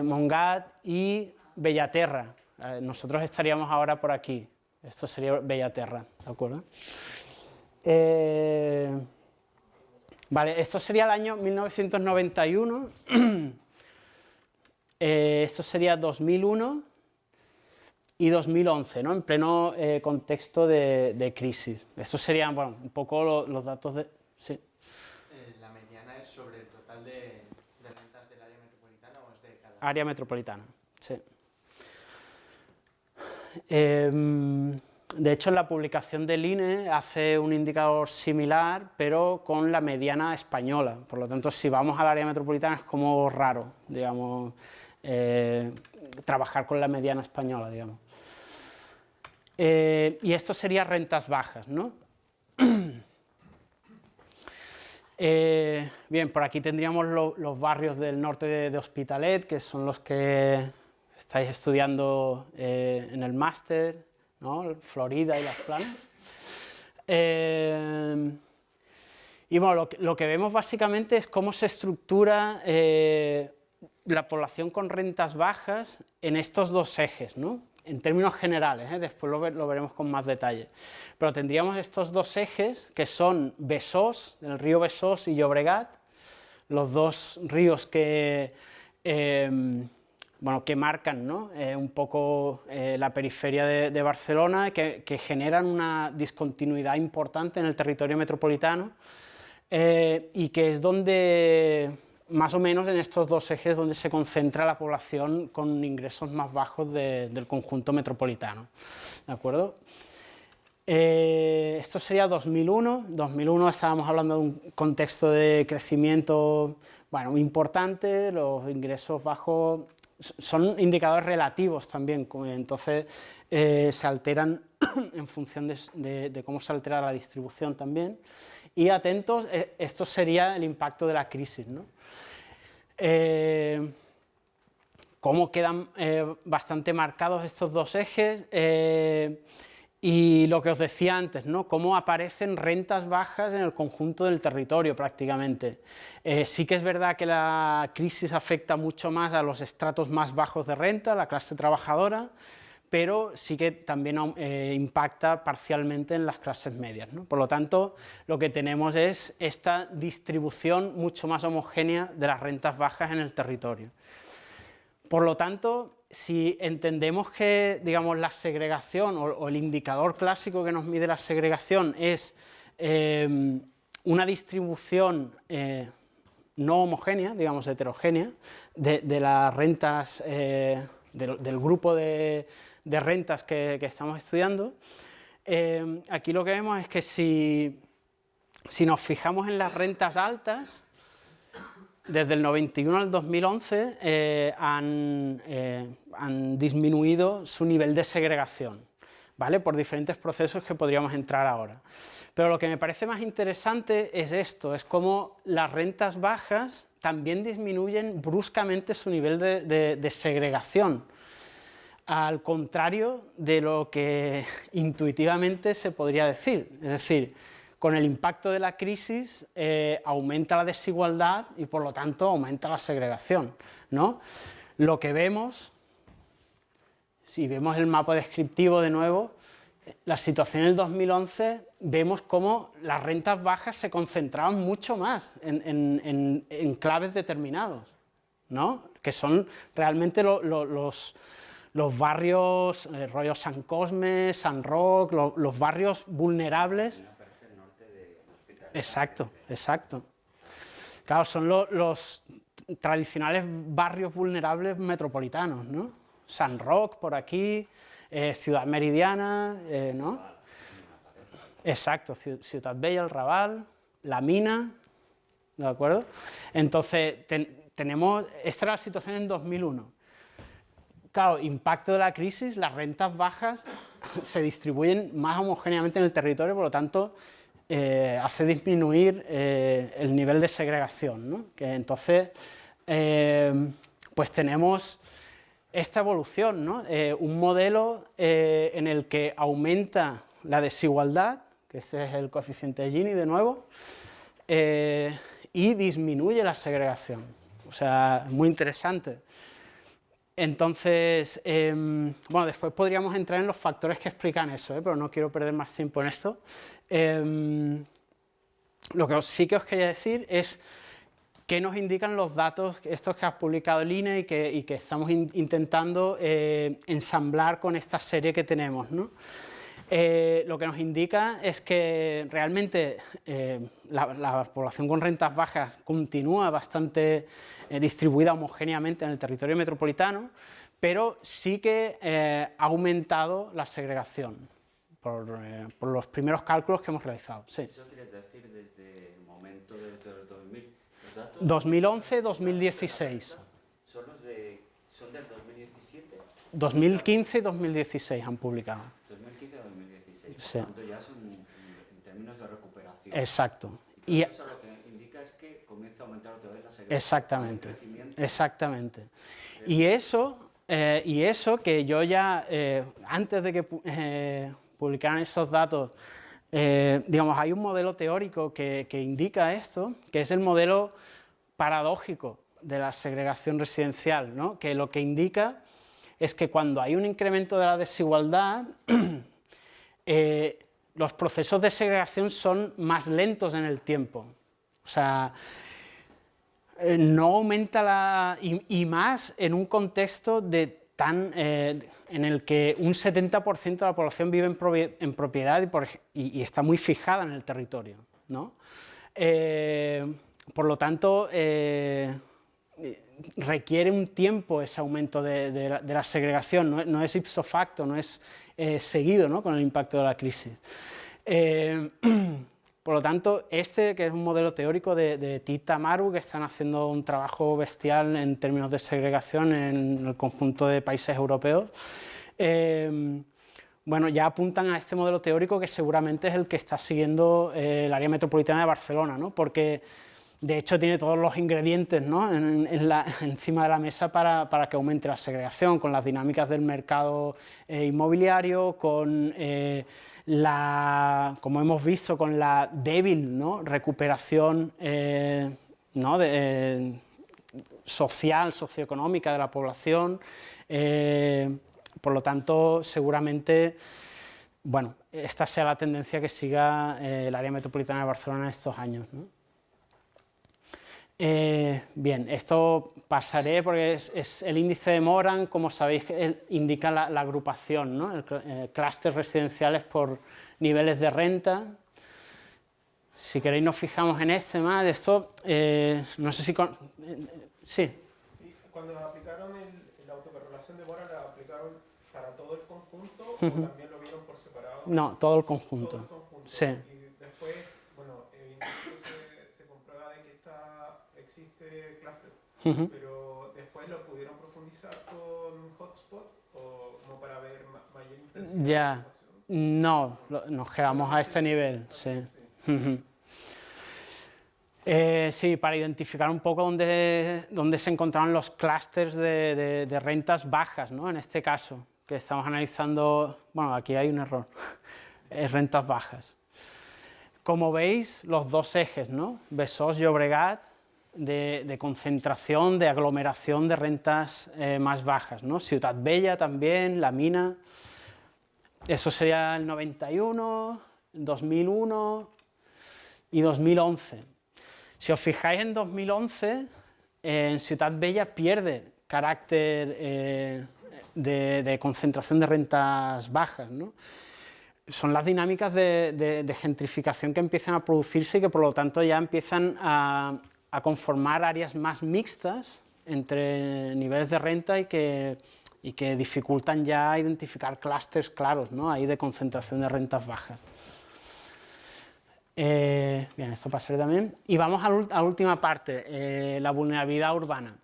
Montgat y Bellaterra. Nosotros estaríamos ahora por aquí, esto sería Bellaterra, ¿de acuerdo? Vale, esto sería el año 1991, esto sería 2001 y 2011, ¿no? En pleno contexto de crisis. Estos serían, bueno, un poco los datos de... Sí. ¿La mediana es sobre el total de rentas del área metropolitana o es de cada...? Área metropolitana, sí. De hecho, en la publicación del INE hace un indicador similar, pero con la mediana española. Por lo tanto, si vamos al área metropolitana es como raro, digamos, trabajar con la mediana española, digamos. Y esto sería rentas bajas, ¿no? Bien, por aquí tendríamos los barrios del norte de Hospitalet, que son los que estáis estudiando en el máster, ¿no? Florida y Las Planas. Y bueno, lo que vemos básicamente es cómo se estructura la población con rentas bajas en estos dos ejes, ¿no? En términos generales, después lo veremos con más detalle. Pero tendríamos estos dos ejes que son Besós, el río Besós y Llobregat, los dos ríos que, bueno, que marcan, ¿no? Un poco la periferia de Barcelona, que generan una discontinuidad importante en el territorio metropolitano y que es donde, más o menos en estos dos ejes, donde se concentra la población con ingresos más bajos del conjunto metropolitano, ¿de acuerdo? Esto sería 2001. 2001 estábamos hablando de un contexto de crecimiento, bueno, importante, los ingresos bajos son indicadores relativos también, entonces se alteran en función de cómo se altera la distribución también. Y atentos, esto sería el impacto de la crisis, ¿no? Cómo quedan bastante marcados estos dos ejes y lo que os decía antes, ¿no? Cómo aparecen rentas bajas en el conjunto del territorio prácticamente. Sí que es verdad que la crisis afecta mucho más a los estratos más bajos de renta, la clase trabajadora, pero sí que también impacta parcialmente en las clases medias, ¿no? Por lo tanto, lo que tenemos es esta distribución mucho más homogénea de las rentas bajas en el territorio. Por lo tanto, si entendemos que, digamos, la segregación o el indicador clásico que nos mide la segregación es una distribución no homogénea, digamos heterogénea, de las rentas, del grupo de rentas que estamos estudiando, aquí lo que vemos es que si nos fijamos en las rentas altas, desde el 91 al 2011 han disminuido su nivel de segregación, ¿vale? Por diferentes procesos que podríamos entrar ahora. Pero lo que me parece más interesante es esto, es cómo las rentas bajas también disminuyen bruscamente su nivel de segregación, al contrario de lo que intuitivamente se podría decir. Es decir, con el impacto de la crisis aumenta la desigualdad y por lo tanto aumenta la segregación, ¿no? Lo que vemos, si vemos el mapa descriptivo de nuevo, la situación en el 2011, vemos cómo las rentas bajas se concentraban mucho más en enclaves determinados, ¿no? Que son realmente los barrios, rollo San Cosme, San Roc, los barrios vulnerables. Exacto, exacto. Claro, son los tradicionales barrios vulnerables metropolitanos, ¿no? San Roc por aquí, Ciudad Meridiana, ¿no? Exacto, Ciutat Bella, el Raval, La Mina, ¿de acuerdo? Entonces, tenemos, esta era la situación en 2001. Claro, impacto de la crisis, las rentas bajas se distribuyen más homogéneamente en el territorio, por lo tanto, hace disminuir el nivel de segregación, ¿no? Que entonces, pues tenemos esta evolución, ¿no? Un modelo en el que aumenta la desigualdad, que este es el coeficiente de Gini de nuevo, y disminuye la segregación. O sea, muy interesante. Entonces, bueno, después podríamos entrar en los factores que explican eso, pero no quiero perder más tiempo en esto. Lo que sí que os quería decir es qué nos indican los datos estos que ha publicado el INE y que estamos intentando ensamblar con esta serie que tenemos, ¿no? Lo que nos indica es que realmente la población con rentas bajas continúa bastante distribuida homogéneamente en el territorio metropolitano, pero sí que ha aumentado la segregación por los primeros cálculos que hemos realizado. Sí. ¿Eso quieres decir desde el momento de los 2000? ¿Los datos? 2011-2016. ¿Son del 2017? 2015 y 2016 han publicado. 2015-2016. Sí. Por tanto, ya son en términos de recuperación. Exacto. Y eso lo que indica es que comienza a aumentar otra vez la segregación. Exactamente. El crecimiento. Exactamente. Y eso que yo ya, antes de que publicaran esos datos, digamos, hay un modelo teórico que indica esto, que es el modelo paradójico de la segregación residencial, ¿no? Que lo que indica es que cuando hay un incremento de la desigualdad, los procesos de segregación son más lentos en el tiempo. O sea, no aumenta y más en un contexto en el que un 70% de la población vive en propiedad y está muy fijada en el territorio, ¿no? Por lo tanto, requiere un tiempo ese aumento de la segregación, no es ipso facto, no es seguido, ¿no?, con el impacto de la crisis. Por lo tanto, que es un modelo teórico de Tita Maru, que están haciendo un trabajo bestial en términos de segregación en el conjunto de países europeos, bueno, ya apuntan a este modelo teórico que seguramente es el que está siguiendo el área metropolitana de Barcelona, ¿no? Porque de hecho tiene todos los ingredientes, ¿no?, encima de la mesa para que aumente la segregación, con las dinámicas del mercado inmobiliario, con como hemos visto, con la débil, ¿no?, recuperación ¿no?, social, socioeconómica de la población. Por lo tanto, seguramente, bueno, esta sea la tendencia que siga el área metropolitana de Barcelona en estos años, ¿no? Bien, esto pasaré porque es el índice de Moran, como sabéis, indica la agrupación, ¿no?, clústeres residenciales por niveles de renta. Si queréis nos fijamos en esto, no sé si... sí. Sí, cuando aplicaron la autocorrelación de Moran, ¿la aplicaron para todo el conjunto o también lo vieron por separado? No, todo el conjunto. Todo el conjunto. Sí. Y después, bueno, se comprueba de que existe clúster, pero después lo pudieron profundizar con hotspot o como para ver mayor intensidad. Ya, no, nos quedamos a este nivel, sí. Sí, para identificar un poco dónde se encontraban los clústeres de rentas bajas, ¿no?, en este caso, que estamos analizando. Bueno, aquí hay un error, rentas bajas. Como veis, los dos ejes, ¿no?, Besòs, Llobregat, de concentración, de aglomeración de rentas más bajas, ¿no? Ciutat Vella también, La Mina. Eso sería el 91, 2001 y 2011. Si os fijáis, en 2011, en Ciutat Vella pierde carácter de concentración de rentas bajas, ¿no? Son las dinámicas de gentrificación que empiezan a producirse y que por lo tanto ya empiezan a conformar áreas más mixtas entre niveles de renta y que dificultan ya identificar clústeres claros, ¿no?, ahí de concentración de rentas bajas. Bien, esto pasaré también. Y vamos a la última parte, la vulnerabilidad urbana.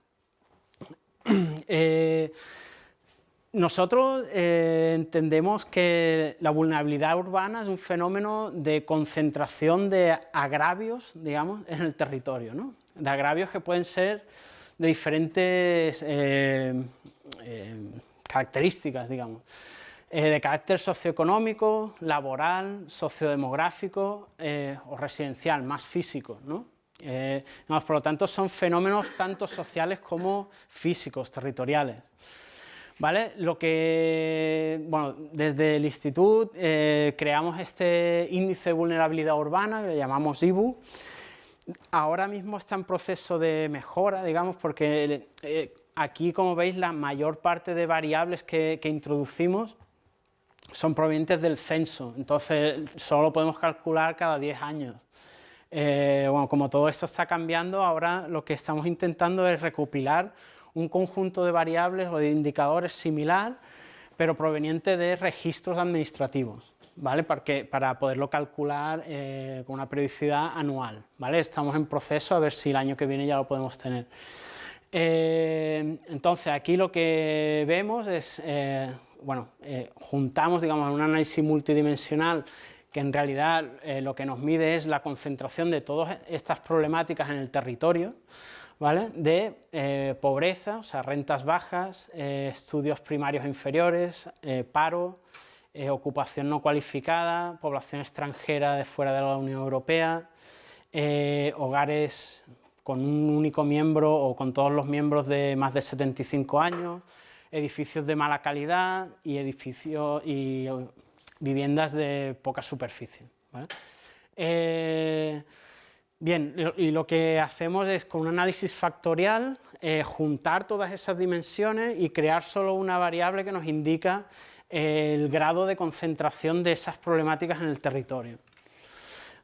Nosotros entendemos que la vulnerabilidad urbana es un fenómeno de concentración de agravios, digamos, en el territorio, ¿no?, de agravios que pueden ser de diferentes características, digamos. de carácter socioeconómico, laboral, sociodemográfico o residencial, más físico, ¿no? Por lo tanto, son fenómenos tanto sociales como físicos, territoriales. ¿Vale? Bueno, desde el instituto creamos este índice de vulnerabilidad urbana, que le llamamos IVU. Ahora mismo está en proceso de mejora, digamos, porque aquí, como veis, la mayor parte de variables que introducimos son provenientes del censo, entonces solo lo podemos calcular cada 10 años. Bueno, como todo esto está cambiando, ahora lo que estamos intentando es recopilar un conjunto de variables o de indicadores similar, pero proveniente de registros administrativos, ¿vale? Para poderlo calcular con una periodicidad anual, ¿vale? Estamos en proceso, a ver si el año que viene ya lo podemos tener. Entonces, aquí lo que vemos es, juntamos, digamos, un análisis multidimensional que en realidad lo que nos mide es la concentración de todas estas problemáticas en el territorio, ¿vale? De pobreza, o sea, rentas bajas, estudios primarios inferiores, paro, ocupación no cualificada, población extranjera de fuera de la Unión Europea, hogares con un único miembro o con todos los miembros de más de 75 años, edificios de mala calidad y viviendas de poca superficie, ¿vale? Bien, y lo que hacemos es, con un análisis factorial, juntar todas esas dimensiones y crear solo una variable que nos indica el grado de concentración de esas problemáticas en el territorio,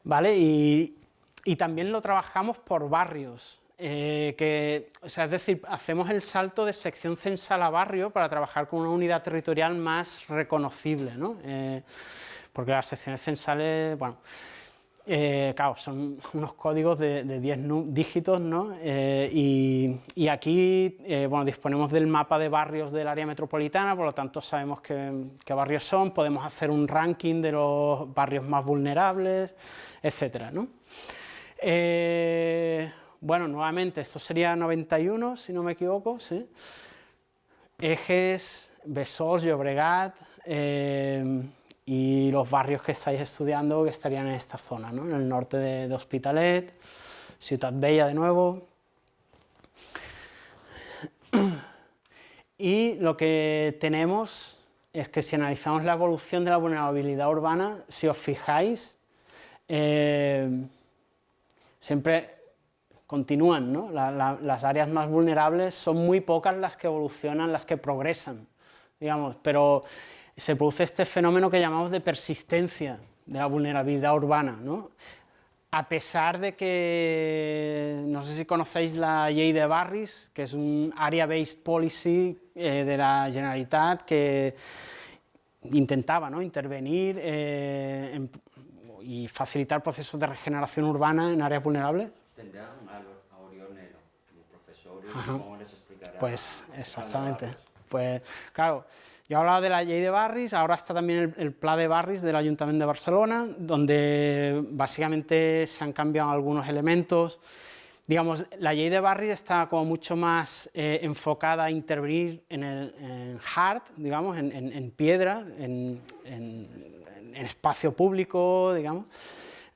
¿vale? Y también lo trabajamos por barrios, o sea, es decir, hacemos el salto de sección censal a barrio para trabajar con una unidad territorial más reconocible, ¿no? Porque las secciones censales, bueno, claro, son unos códigos de 10 dígitos, ¿no? Y aquí, bueno, disponemos del mapa de barrios del área metropolitana, por lo tanto sabemos qué barrios son, podemos hacer un ranking de los barrios más vulnerables, etcétera, ¿no? Bueno, nuevamente, esto sería 91, si no me equivoco, ¿sí? Ejes, Besòs, Llobregat, y los barrios que estáis estudiando que estarían en esta zona, ¿no? En el norte de Hospitalet, Ciutat Vella de nuevo. Y lo que tenemos es que si analizamos la evolución de la vulnerabilidad urbana, si os fijáis, siempre continúan, ¿no? Las áreas más vulnerables son muy pocas las que evolucionan, las que progresan, digamos, pero se produce este fenómeno que llamamos de persistencia de la vulnerabilidad urbana, ¿no? A pesar de que, no sé si conocéis la Llei de Barris, que es un Area-Based Policy de la Generalitat que intentaba, ¿no?, intervenir y facilitar procesos de regeneración urbana en áreas vulnerables. Tendrán a Oriol Nero, el profesor, y cómo les explicará. Pues exactamente. Pues claro, yo hablaba de la Llei de Barris, ahora está también el Pla de Barris del Ayuntamiento de Barcelona, donde básicamente se han cambiado algunos elementos. Digamos, la Llei de Barris está como mucho más enfocada a intervenir en hard, digamos, en piedra, en espacio público, digamos,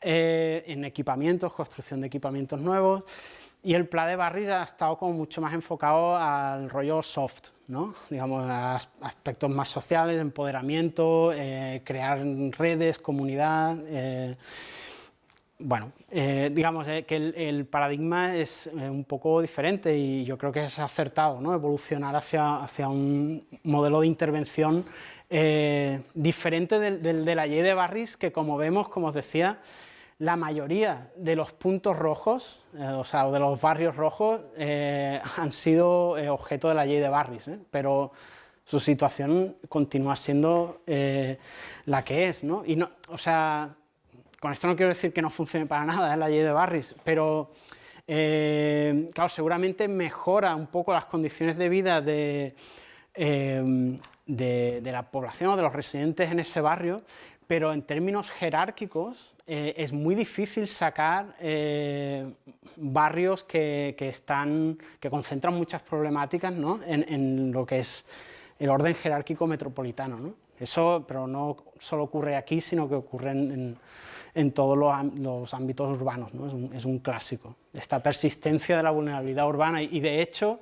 en equipamientos, construcción de equipamientos nuevos, y el Pla de Barris ha estado como mucho más enfocado al rollo soft, ¿no? Digamos, a aspectos más sociales, empoderamiento, crear redes, comunidad. Bueno, digamos que el paradigma es un poco diferente y yo creo que es acertado, ¿no? Evolucionar hacia un modelo de intervención diferente del de la Llei de Barris, que, como vemos, como os decía, la mayoría de los puntos rojos, o de los barrios rojos, han sido objeto de la Llei de Barris, pero su situación continúa siendo la que es, ¿no? Y no, o sea, con esto no quiero decir que no funcione para nada la Llei de Barris, pero claro, seguramente mejora un poco las condiciones de vida de la población o de los residentes en ese barrio, pero en términos jerárquicos es muy difícil sacar barrios que concentran muchas problemáticas, ¿no?, en lo que es el orden jerárquico metropolitano, ¿no? Eso, pero no solo ocurre aquí, sino que ocurre en todos los ámbitos urbanos, ¿no? Es un clásico, esta persistencia de la vulnerabilidad urbana, y de hecho,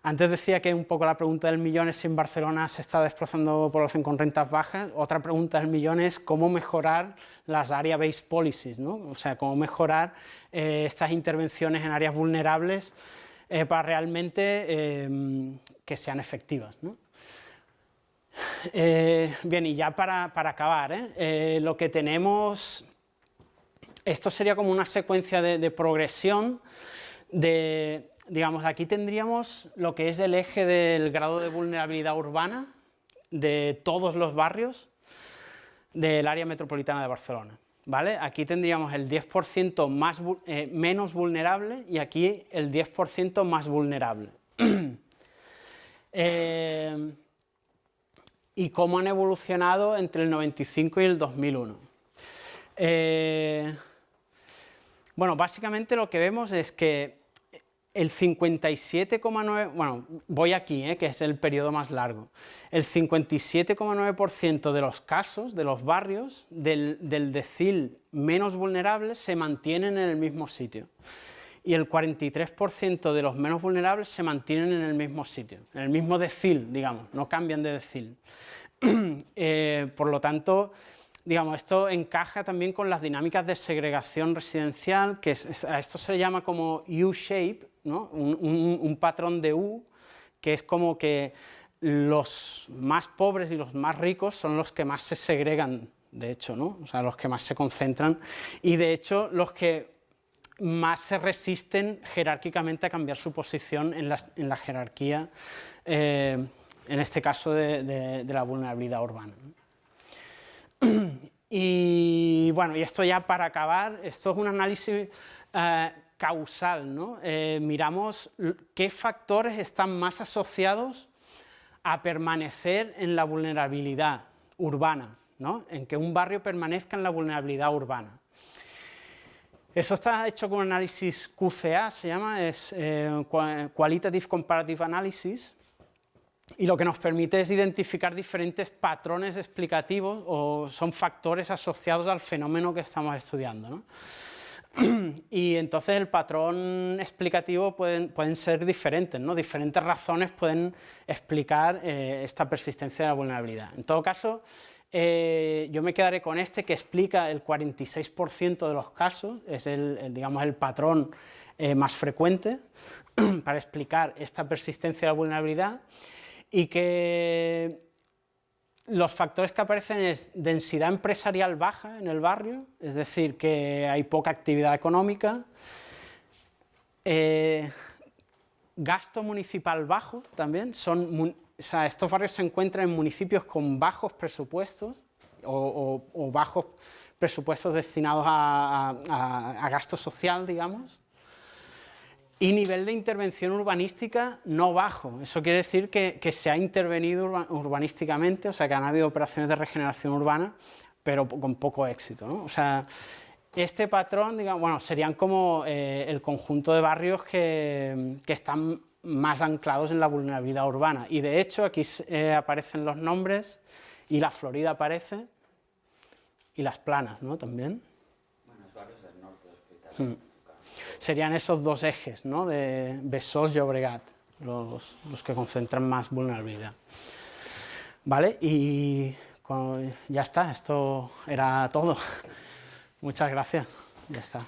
antes decía que un poco la pregunta del millón es si en Barcelona se está desplazando población con rentas bajas. Otra pregunta del millón es cómo mejorar las area-based policies, ¿no? O sea, cómo mejorar estas intervenciones en áreas vulnerables para realmente que sean efectivas, ¿no? Bien, y ya para acabar, lo que tenemos, esto sería como una secuencia de progresión de... Digamos, aquí tendríamos lo que es el eje del grado de vulnerabilidad urbana de todos los barrios del área metropolitana de Barcelona, ¿vale? Aquí tendríamos el 10% menos vulnerable y aquí el 10% más vulnerable. Y cómo han evolucionado entre el 95 y el 2001. Bueno, básicamente lo que vemos es que el 57,9%, bueno, voy aquí, que es el periodo más largo, el 57,9% de los casos, de los barrios, del decil menos vulnerables se mantienen en el mismo sitio. Y el 43% de los menos vulnerables se mantienen en el mismo sitio, en el mismo decil, digamos, no cambian de decil. Por lo tanto, digamos, esto encaja también con las dinámicas de segregación residencial, que a esto se le llama como U-shape, ¿no? Un patrón de U, que es como que los más pobres y los más ricos son los que más se segregan, de hecho, ¿no? O sea, los que más se concentran, y de hecho los que más se resisten jerárquicamente a cambiar su posición en la jerarquía, en este caso de la vulnerabilidad urbana, ¿no? Y bueno, y esto ya para acabar, esto es un análisis causal, ¿no? Miramos qué factores están más asociados a permanecer en la vulnerabilidad urbana, ¿no? En que un barrio permanezca en la vulnerabilidad urbana. Eso está hecho con un análisis QCA, se llama, es Qualitative Comparative Analysis, y lo que nos permite es identificar diferentes patrones explicativos o son factores asociados al fenómeno que estamos estudiando, ¿no? Y entonces el patrón explicativo pueden ser diferentes, ¿no? Diferentes razones pueden explicar esta persistencia de la vulnerabilidad. En todo caso, yo me quedaré con este que explica el 46% de los casos, es digamos, el patrón más frecuente para explicar esta persistencia de la vulnerabilidad, y que los factores que aparecen es densidad empresarial baja en el barrio, es decir, que hay poca actividad económica, gasto municipal bajo también, o sea, estos barrios se encuentran en municipios con bajos presupuestos o bajos presupuestos destinados a gasto social, digamos, y nivel de intervención urbanística no bajo. Eso quiere decir que se ha intervenido urbanísticamente, o sea, que han habido operaciones de regeneración urbana, pero con poco éxito, ¿no? O sea, este patrón, digamos, bueno, serían como el conjunto de barrios que están más anclados en la vulnerabilidad urbana. Y de hecho, aquí aparecen los nombres, y la Florida aparece, y Las Planas, ¿no? También. Bueno, los barrios del norte de Hospitalet. Serían esos dos ejes, ¿no? De Besòs y Llobregat, los que concentran más vulnerabilidad. ¿Vale? Y ya está, esto era todo. Muchas gracias. Ya está.